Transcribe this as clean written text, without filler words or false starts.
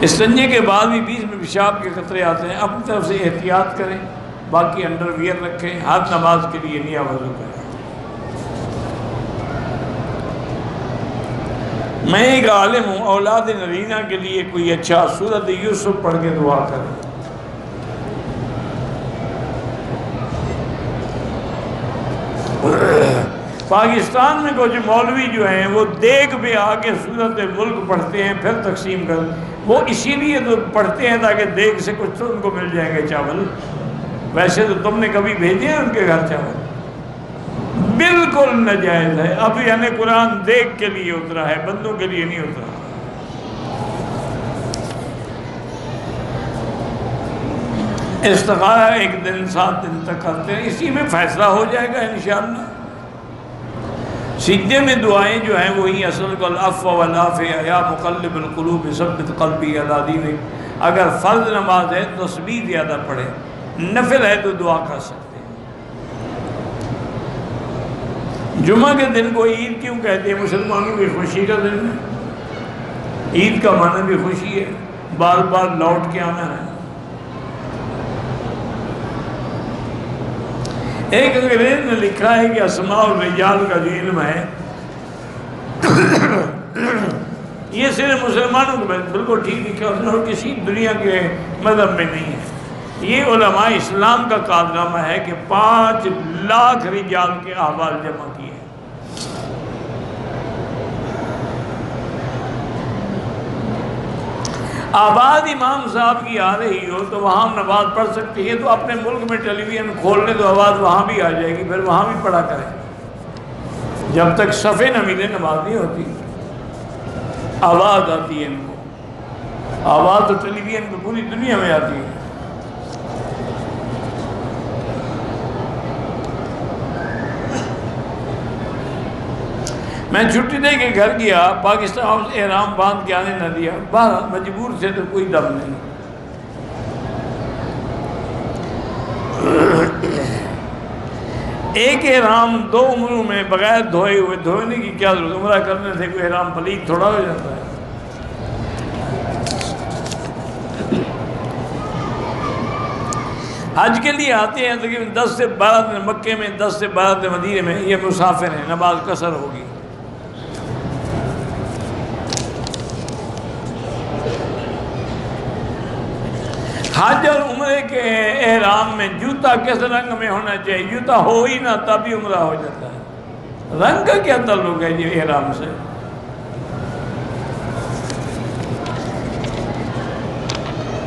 استنجے کے بعد بھی بیچ میں پیشاب کے قطرے آتے ہیں، اپنی طرف سے احتیاط کریں، باقی انڈر ویئر رکھیں، ہر نماز کے لیے نیا وضو کریں۔ میں ایک عالم ہوں، اولاد نرینہ کے لیے کوئی اچھا سورۃ یوسف پڑھ کے دعا کریں۔ پاکستان میں کچھ مولوی جو ہیں وہ دیگ پہ آ کے سورۃ ملک پڑھتے ہیں پھر تقسیم کر، وہ اسی لیے تو پڑھتے ہیں تاکہ دیگ سے کچھ تو ان کو مل جائیں گے چاول۔ ویسے تو تم نے کبھی بھیجے ہیں ان کے گھر چاول؟ بالکل ناجائز ہے۔ اب یعنی قرآن دیگ کے لیے اترا ہے، بندوں کے لیے نہیں اترا۔ استخارہ ایک دن 7 دن تک کرتے ہیں، اسی میں فیصلہ ہو جائے گا انشاءاللہ۔ سجدے میں دعائیں جو ہیں وہی اصل کو العفو والعافیہ یا مقلب القلوب ثبت قلبی علی دینک۔ اگر فرض نماز ہے تو تسبیح زیادہ پڑھے، نفل ہے تو دعا کر سکتے ہیں۔ جمعہ کے دن کو عید کیوں کہتے ہیں؟ مسلمانوں کی خوشی کا دن ہے، عید کا معنی بھی خوشی ہے، بار بار لوٹ کے آنا ہے۔ ایک انگریز نے لکھا ہے کہ اسماء الرجال کا جو علم ہے یہ صرف مسلمانوں کو بالکل ٹھیک لکھا ہے، اور کسی دنیا کے مذہب میں نہیں ہے۔ یہ علماء اسلام کا کارنامہ ہے کہ 5 لاکھ رجال کے احوال جمع کیے۔ آباد امام صاحب کی آ رہی ہو تو وہاں نماز پڑھ سکتے ہیں، تو اپنے ملک میں ٹیلی ویژن کھول لیں تو آواز وہاں بھی آ جائے گی، پھر وہاں بھی پڑھا کریں۔ جب تک صفحے نہ ملے نماز نہیں ہوتی۔ آواز آتی ہے ان کو، آواز تو ٹیلی ویژن پہ پوری دنیا میں آتی ہے۔ میں چھٹی دے کے گھر گیا، پاکستان سے احرام باندھ کے آنے نہ دیا، باہر مجبور سے تو کوئی دم نہیں۔ ایک احرام 2 عمروں میں بغیر دھوئے ہوئے، دھونے کی کیا ضرورت؟ عمرہ کرنے سے کوئی احرام پلید تھوڑا ہو جاتا ہے۔ حج کے لیے آتے ہیں تقریباً 10 سے 12 دن مکے میں، 10 سے 12 دن مدینے میں، یہ مسافر ہیں، نماز قصر ہوگی۔ حج اور عمرے کے احرام میں جوتا کس رنگ میں ہونا چاہیے؟ جوتا ہو ہی نہ تب بھی عمرہ ہو جاتا ہے۔ رنگ کا کیا تعلق ہے یہ احرام سے؟